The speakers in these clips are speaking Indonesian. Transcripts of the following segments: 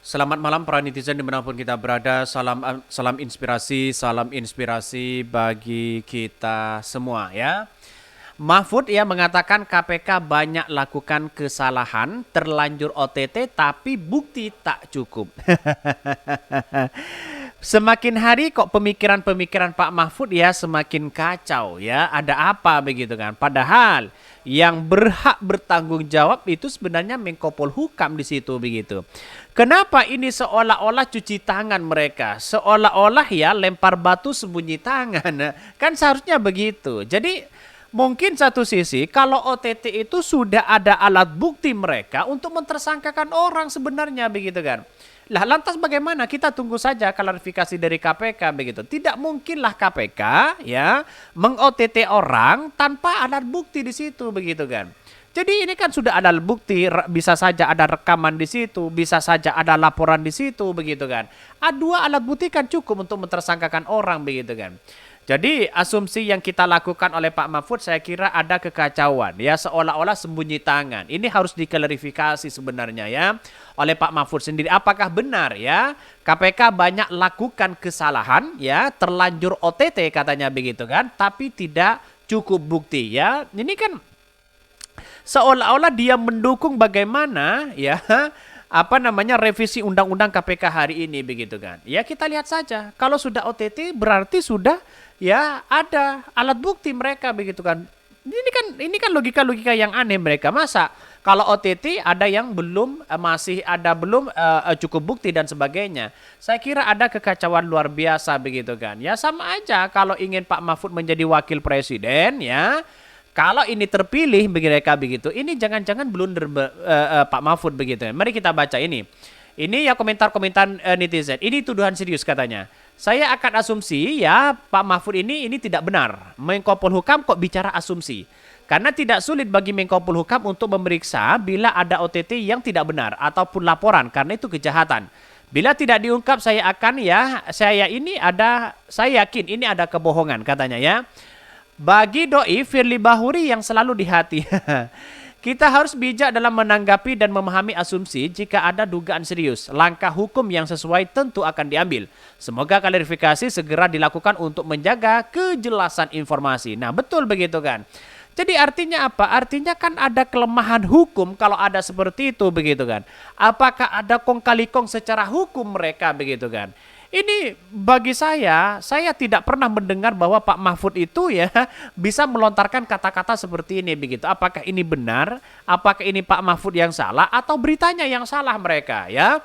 Selamat malam para netizen dimanapun kita berada. Salam inspirasi bagi kita semua ya. Mahfud ya mengatakan KPK banyak lakukan kesalahan, terlanjur OTT tapi bukti tak cukup. Semakin hari kok pemikiran-pemikiran Pak Mahfud ya semakin kacau ya. Ada apa begitu kan? Padahal yang berhak bertanggung jawab itu sebenarnya Menko Polhukam di situ begitu. Kenapa ini seolah-olah cuci tangan mereka? Seolah-olah ya lempar batu sembunyi tangan. Kan seharusnya begitu. Jadi mungkin satu sisi kalau OTT itu sudah ada alat bukti mereka untuk mentersangkakan orang sebenarnya begitu kan. Lah lantas bagaimana? Kita tunggu saja klarifikasi dari KPK begitu. Tidak mungkinlah KPK ya meng-OTT orang tanpa alat bukti di situ begitu kan. Jadi ini kan sudah ada bukti, bisa saja ada rekaman di situ, bisa saja ada laporan di situ begitu kan. Dua alat bukti kan cukup untuk mentersangkakan orang begitu kan. Jadi asumsi yang kita lakukan oleh Pak Mahfud saya kira ada kekacauan ya seolah-olah sembunyi tangan. Ini harus diklarifikasi sebenarnya ya oleh Pak Mahfud sendiri. Apakah benar ya KPK banyak lakukan kesalahan ya terlanjur OTT katanya begitu kan, tapi tidak cukup bukti ya. Ini kan seolah-olah dia mendukung bagaimana ya revisi undang-undang KPK hari ini begitu kan. Ya kita lihat saja. Kalau sudah OTT berarti sudah ya ada alat bukti mereka begitu kan. Ini kan logika-logika yang aneh mereka. Masa kalau OTT ada yang belum masih ada belum cukup bukti dan sebagainya. Saya kira ada kekacauan luar biasa begitu kan. Ya sama aja kalau ingin Pak Mahfud menjadi wakil presiden ya. Kalau ini terpilih mereka begitu, ini jangan-jangan blunder Pak Mahfud begitu. Mari kita baca ini. Ini ya komentar-komentar netizen. Ini tuduhan serius katanya. Saya akan asumsi ya Pak Mahfud ini tidak benar. Menko Polhukam kok bicara asumsi. Karena tidak sulit bagi Menko Polhukam untuk memeriksa bila ada OTT yang tidak benar ataupun laporan karena itu kejahatan. Bila tidak diungkap saya yakin ini ada kebohongan katanya ya. Bagi doi Firly Bahuri yang selalu di hati. Kita harus bijak dalam menanggapi dan memahami asumsi jika ada dugaan serius. Langkah hukum yang sesuai tentu akan diambil. Semoga klarifikasi segera dilakukan untuk menjaga kejelasan informasi. Nah betul begitu kan. Jadi artinya apa? Artinya kan ada kelemahan hukum kalau ada seperti itu begitu kan. Apakah ada kong kali kong secara hukum mereka begitu kan. Ini bagi saya tidak pernah mendengar bahwa Pak Mahfud itu ya bisa melontarkan kata-kata seperti ini begitu. Apakah ini benar? Apakah ini Pak Mahfud yang salah atau beritanya yang salah mereka ya?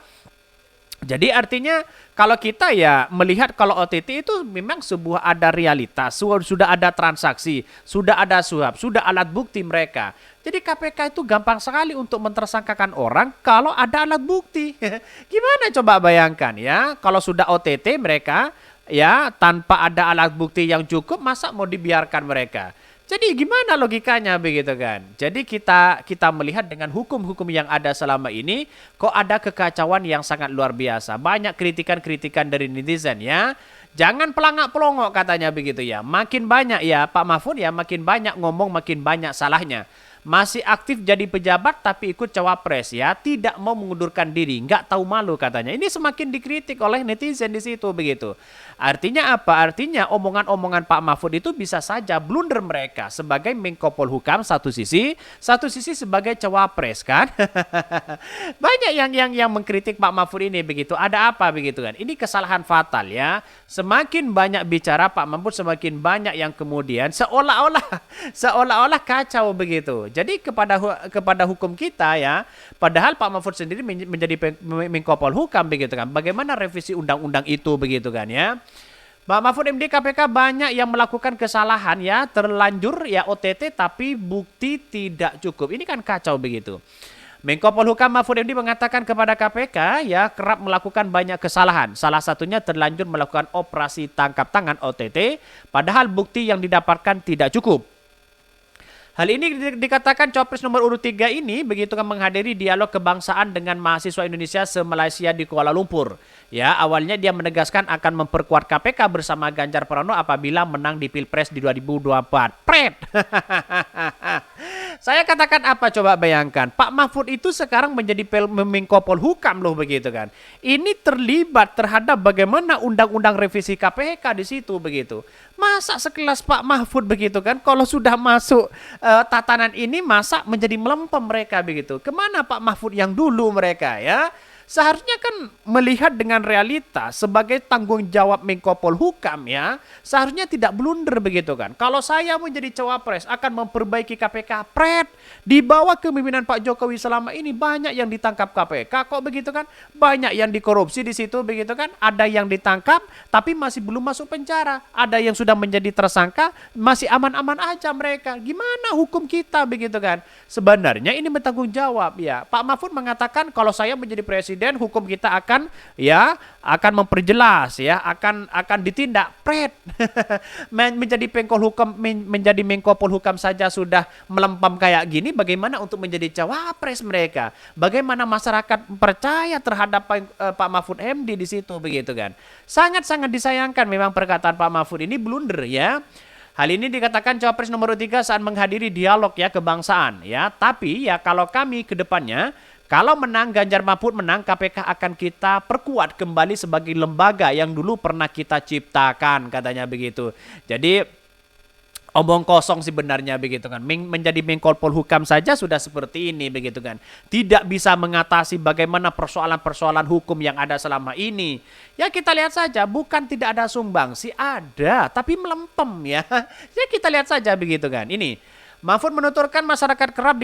Jadi artinya kalau kita ya melihat kalau OTT itu memang sebuah ada realitas, sudah ada transaksi, sudah ada suap, sudah alat bukti mereka. Jadi KPK itu gampang sekali untuk mentersangkakan orang kalau ada alat bukti. Gimana coba bayangkan ya, kalau sudah OTT mereka ya tanpa ada alat bukti yang cukup, masa mau dibiarkan mereka? Jadi gimana logikanya begitu kan? Jadi kita melihat dengan hukum-hukum yang ada selama ini, kok ada kekacauan yang sangat luar biasa. Banyak kritikan-kritikan dari netizen ya. Jangan pelangak-pelongok katanya begitu ya. Makin banyak ya Pak Mahfud ya, makin banyak ngomong makin banyak salahnya. Masih aktif jadi pejabat tapi ikut cawapres ya, tidak mau mengundurkan diri, nggak tahu malu katanya. Ini semakin dikritik oleh netizen di situ begitu. Artinya apa? Artinya omongan-omongan Pak Mahfud itu bisa saja blunder mereka sebagai Menko Polhukam satu sisi sebagai cawapres kan. Banyak yang mengkritik Pak Mahfud ini begitu. Ada apa begitu kan? Ini kesalahan fatal ya. Semakin banyak bicara Pak Mahfud semakin banyak yang kemudian seolah-olah kacau begitu. Jadi kepada hukum kita ya, padahal Pak Mahfud sendiri menjadi Menko Polhukam begitu kan. Bagaimana revisi undang-undang itu begitu kan ya. Pak Mahfud MD KPK banyak yang melakukan kesalahan ya, terlanjur ya OTT tapi bukti tidak cukup. Ini kan kacau begitu. Menko Polhukam Mahfud MD mengatakan kepada KPK ya kerap melakukan banyak kesalahan. Salah satunya terlanjur melakukan operasi tangkap tangan OTT padahal bukti yang didapatkan tidak cukup. Hal ini dikatakan Cawapres nomor urut 3 ini begitu kan menghadiri dialog kebangsaan dengan mahasiswa Indonesia se-Malaysia di Kuala Lumpur. Ya, awalnya dia menegaskan akan memperkuat KPK bersama Ganjar Pranowo apabila menang di Pilpres di 2024. Pret. Saya katakan apa, coba bayangkan. Pak Mahfud itu sekarang menjadi Menko Polhukam loh, begitu kan. Ini terlibat terhadap bagaimana undang-undang revisi KPK di situ, begitu. Masa sekelas Pak Mahfud begitu kan, kalau sudah masuk tatanan ini, masa menjadi melempem mereka begitu. Kemana Pak Mahfud yang dulu mereka ya? Seharusnya kan melihat dengan realita sebagai tanggung jawab Menko Polhukam ya, seharusnya tidak blunder begitu kan. Kalau saya menjadi cawapres akan memperbaiki KPK, di bawah kepemimpinan Pak Jokowi selama ini banyak yang ditangkap KPK kok begitu kan, banyak yang dikorupsi di situ begitu kan, ada yang ditangkap tapi masih belum masuk penjara, ada yang sudah menjadi tersangka masih aman-aman aja mereka. Gimana hukum kita begitu kan? Sebenarnya ini bertanggung jawab ya. Pak Mahfud mengatakan kalau saya menjadi presiden, hukum kita akan memperjelas ya, akan ditindak. Menjadi menjadi Menko Polhukam saja sudah melempam kayak gini, bagaimana untuk menjadi cawapres mereka? Bagaimana masyarakat percaya terhadap Pak Mahfud MD di situ begitu kan? Sangat-sangat disayangkan memang perkataan Pak Mahfud ini blunder ya. Hal ini dikatakan cawapres nomor 3 saat menghadiri dialog ya kebangsaan ya. Tapi ya kalau kami ke depannya, kalau menang Ganjar Mahfud menang, KPK akan kita perkuat kembali sebagai lembaga yang dulu pernah kita ciptakan, katanya begitu. Jadi omong kosong sebenarnya begitu kan. Menjadi Menko Polhukam saja sudah seperti ini begitu kan. Tidak bisa mengatasi bagaimana persoalan-persoalan hukum yang ada selama ini. Ya kita lihat saja, bukan tidak ada sumbangsi, ada, tapi melempem ya. Ya kita lihat saja begitu kan. Ini Mahfud menuturkan masyarakat kerap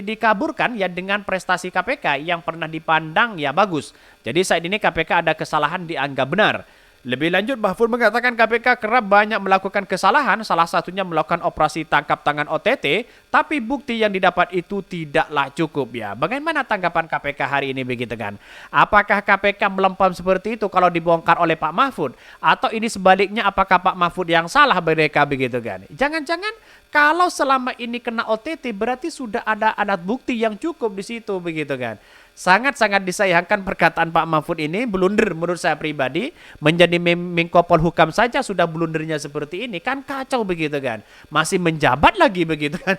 dikaburkan ya dengan prestasi KPK yang pernah dipandang ya bagus. Jadi saat ini KPK ada kesalahan dianggap benar. Lebih lanjut, Mahfud mengatakan KPK kerap banyak melakukan kesalahan, salah satunya melakukan operasi tangkap tangan OTT, tapi bukti yang didapat itu tidaklah cukup ya. Bagaimana tanggapan KPK hari ini begitu kan? Apakah KPK melempam seperti itu kalau dibongkar oleh Pak Mahfud? Atau ini sebaliknya, apakah Pak Mahfud yang salah mereka begitu kan? Jangan-jangan kalau selama ini kena OTT berarti sudah ada alat bukti yang cukup di situ begitu kan? Sangat-sangat disayangkan perkataan Pak Mahfud ini, blunder menurut saya pribadi. Menjadi Menko Polhukam saja sudah blundernya seperti ini, kan kacau begitu kan. Masih menjabat lagi begitu kan.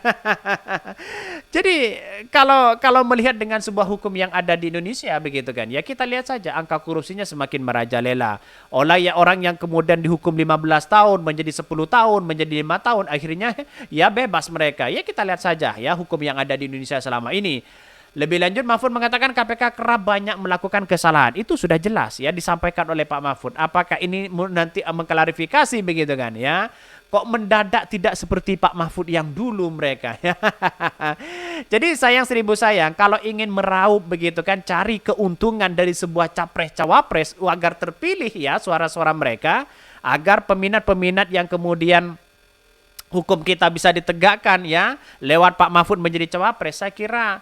Jadi kalau melihat dengan sebuah hukum yang ada di Indonesia begitu kan, ya kita lihat saja angka korupsinya semakin merajalela. Oleh ya orang yang kemudian dihukum 15 tahun menjadi 10 tahun, menjadi 5 tahun, akhirnya ya bebas mereka. Ya kita lihat saja ya hukum yang ada di Indonesia selama ini. Lebih lanjut, Mahfud mengatakan KPK kerap banyak melakukan kesalahan. Itu sudah jelas ya disampaikan oleh Pak Mahfud. Apakah ini nanti mengklarifikasi begitu kan ya? Kok mendadak tidak seperti Pak Mahfud yang dulu mereka ya. Jadi sayang seribu sayang, kalau ingin meraup begitu kan, cari keuntungan dari sebuah capres-cawapres agar terpilih ya suara-suara mereka, agar peminat-peminat yang kemudian hukum kita bisa ditegakkan ya lewat Pak Mahfud menjadi cawapres. Saya kira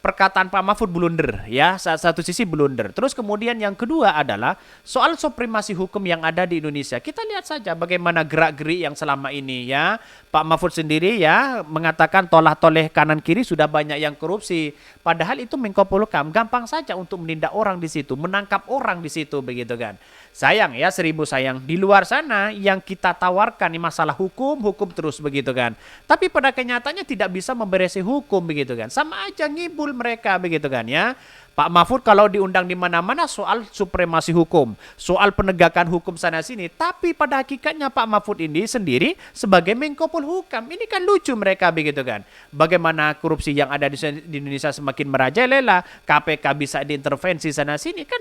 perkataan Pak Mahfud blunder ya, satu sisi blunder. Terus kemudian yang kedua adalah soal supremasi hukum yang ada di Indonesia. Kita lihat saja bagaimana gerak-gerik yang selama ini ya. Pak Mahfud sendiri ya mengatakan tolah-toleh kanan kiri sudah banyak yang korupsi. Padahal itu Menko Polhukam, gampang saja untuk menindak orang di situ, menangkap orang di situ begitu kan. Sayang ya, seribu sayang, di luar sana yang kita tawarkan ini masalah hukum terus begitu kan. Tapi pada kenyataannya tidak bisa memberesi hukum begitu kan. Sama aja ngibul mereka begitu kan ya. Pak Mahfud kalau diundang di mana-mana soal supremasi hukum, soal penegakan hukum sana sini, tapi pada hakikatnya Pak Mahfud ini sendiri sebagai Menko Polhukam, ini kan lucu mereka begitu kan. Bagaimana korupsi yang ada di Indonesia semakin merajalela, KPK bisa diintervensi sana sini, kan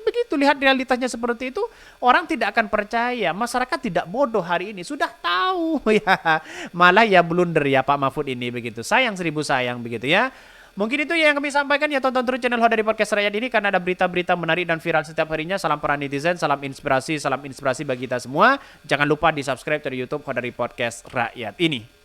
begitu, lihat realitanya seperti itu, orang tidak akan percaya, masyarakat tidak bodoh hari ini, sudah tahu ya, malah ya blunder ya Pak Mahfud ini begitu. Sayang seribu sayang begitu ya. Mungkin itu yang kami sampaikan ya, tonton terus channel Ho dari Podcast Rakyat ini karena ada berita-berita menarik dan viral setiap harinya. Salam para netizen, salam inspirasi bagi kita semua. Jangan lupa di subscribe dari YouTube Ho dari Podcast Rakyat ini.